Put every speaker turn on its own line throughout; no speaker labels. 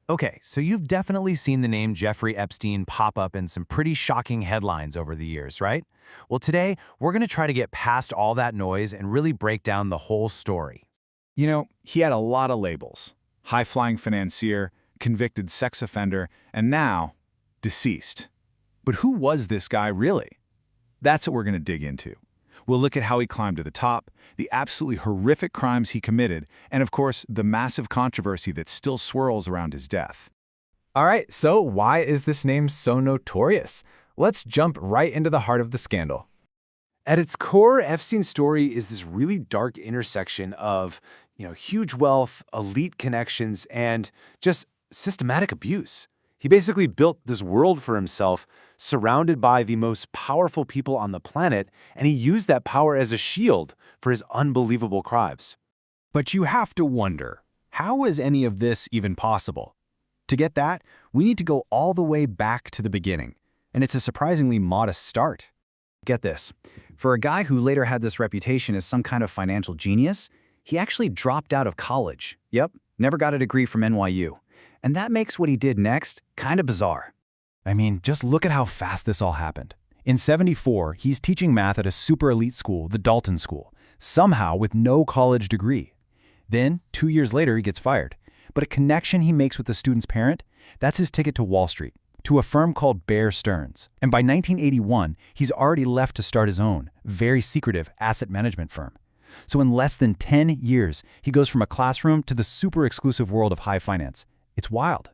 Okay, so you've definitely seen the name Jeffrey Epstein pop up in some pretty shocking headlines over the years, right? Well, today, we're going to try to get past all that noise and really break down the whole story.
He had a lot of labels. High-flying financier, convicted sex offender, and now, deceased. But who was this guy really? That's what we're going to dig into. We'll look at how he climbed to the top, the absolutely horrific crimes he committed, and of course, the massive controversy that still swirls around his death.
All right, so why is this name so notorious? Let's jump right into the heart of the scandal.
At its core, Epstein's story is this really dark intersection of, huge wealth, elite connections, and just systematic abuse. He basically built this world for himself, surrounded by the most powerful people on the planet, and he used that power as a shield for his unbelievable crimes.
But you have to wonder, how is any of this even possible? To get that, we need to go all the way back to the beginning, and it's a surprisingly modest start. Get this, for a guy who later had this reputation as some kind of financial genius, he actually dropped out of college. Yep, never got a degree from NYU. And that makes what he did next kind of bizarre. I mean, just look at how fast this all happened. In '74, he's teaching math at a super elite school, the Dalton School, somehow with no college degree. Then, 2 years later, he gets fired. But a connection he makes with the student's parent, that's his ticket to Wall Street, to a firm called Bear Stearns. And by 1981, he's already left to start his own, very secretive asset management firm. So in less than 10 years, he goes from a classroom to the super exclusive world of high finance. It's wild.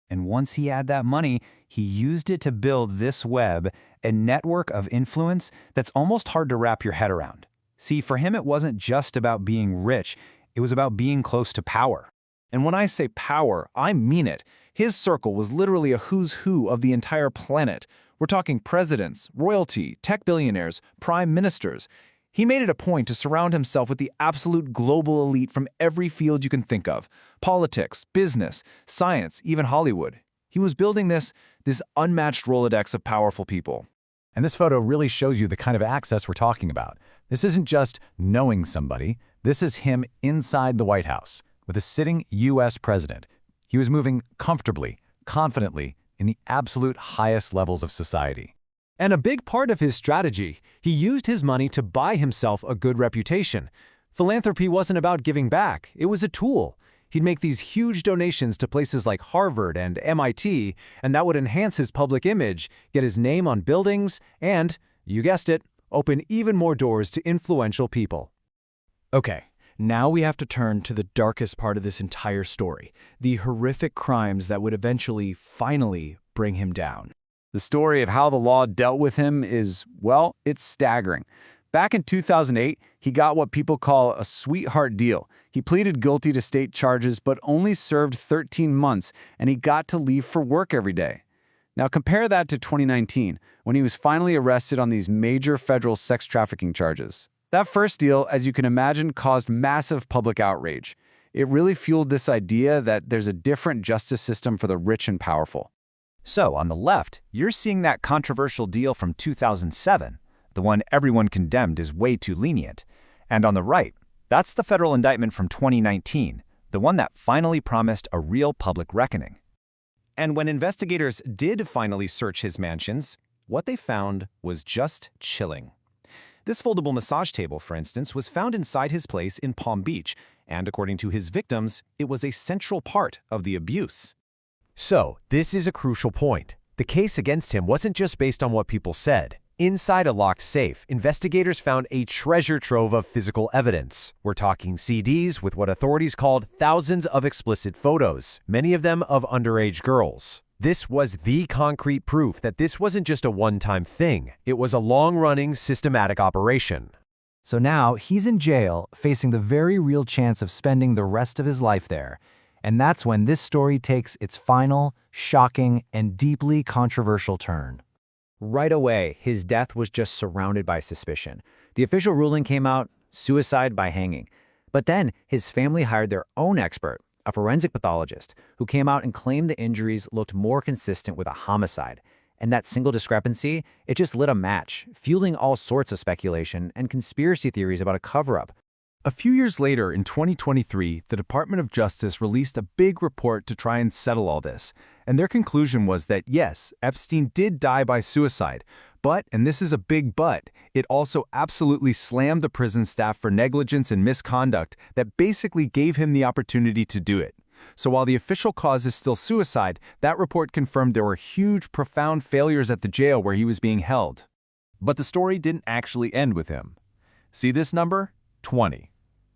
And once he had that money, he used it to build this web, a network of influence that's almost hard to wrap your head around. See, for him, it wasn't just about being rich. It was about being close to power. And when I say power, I mean it. His circle was literally a who's who of the entire planet. We're talking presidents, royalty, tech billionaires, prime ministers. He made it a point to surround himself with the absolute global elite from every field you can think of: politics, business, science, even Hollywood. He was building this unmatched Rolodex of powerful people. And this photo really shows you the kind of access we're talking about. This isn't just knowing somebody. This is him inside the White House with a sitting U.S. president. He was moving comfortably, confidently, in the absolute highest levels of society. And a big part of his strategy, he used his money to buy himself a good reputation. Philanthropy wasn't about giving back, it was a tool. He'd make these huge donations to places like Harvard and MIT, and that would enhance his public image, get his name on buildings, and, you guessed it, open even more doors to influential people. Okay, now we have to turn to the darkest part of this entire story, the horrific crimes that would eventually, finally, bring him down. The story of how the law dealt with him is, well, it's staggering. Back in 2008, he got what people call a sweetheart deal. He pleaded guilty to state charges but only served 13 months, and he got to leave for work every day. Now compare that to 2019, when he was finally arrested on these major federal sex trafficking charges. That first deal, as you can imagine, caused massive public outrage. It really fueled this idea that there's a different justice system for the rich and powerful. So, on the left, you're seeing that controversial deal from 2007, the one everyone condemned as way too lenient. And on the right, that's the federal indictment from 2019, the one that finally promised a real public reckoning. And when investigators did finally search his mansions, what they found was just chilling. This foldable massage table, for instance, was found inside his place in Palm Beach, and according to his victims, it was a central part of the abuse.
So, this is a crucial point. The case against him wasn't just based on what people said. Inside a locked safe, investigators found a treasure trove of physical evidence. We're talking CDs with what authorities called thousands of explicit photos, many of them of underage girls. This was the concrete proof that this wasn't just a one-time thing. It was a long-running, systematic operation.
So now he's in jail, facing the very real chance of spending the rest of his life there. And that's when this story takes its final, shocking, and deeply controversial turn. Right away, his death was just surrounded by suspicion. The official ruling came out, suicide by hanging. But then his family hired their own expert, a forensic pathologist, who came out and claimed the injuries looked more consistent with a homicide. And that single discrepancy, it just lit a match, fueling all sorts of speculation and conspiracy theories about a cover-up.
A few years later, in 2023, the Department of Justice released a big report to try and settle all this, and their conclusion was that yes, Epstein did die by suicide, but, and this is a big but, it also absolutely slammed the prison staff for negligence and misconduct that basically gave him the opportunity to do it. So while the official cause is still suicide, that report confirmed there were huge, profound failures at the jail where he was being held.
But the story didn't actually end with him. See this number? 20.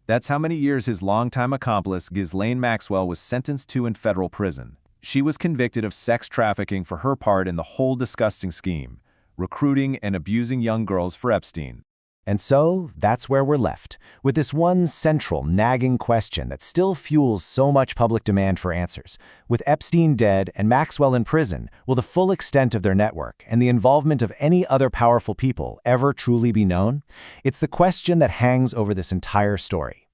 That's how many years his longtime accomplice, Ghislaine Maxwell, was sentenced to in federal prison. She was convicted of sex trafficking for her part in the whole disgusting scheme, recruiting and abusing young girls for Epstein.
And so, that's where we're left, with this one central, nagging question that still fuels so much public demand for answers. With Epstein dead and Maxwell in prison, will the full extent of their network and the involvement of any other powerful people ever truly be known? It's the question that hangs over this entire story.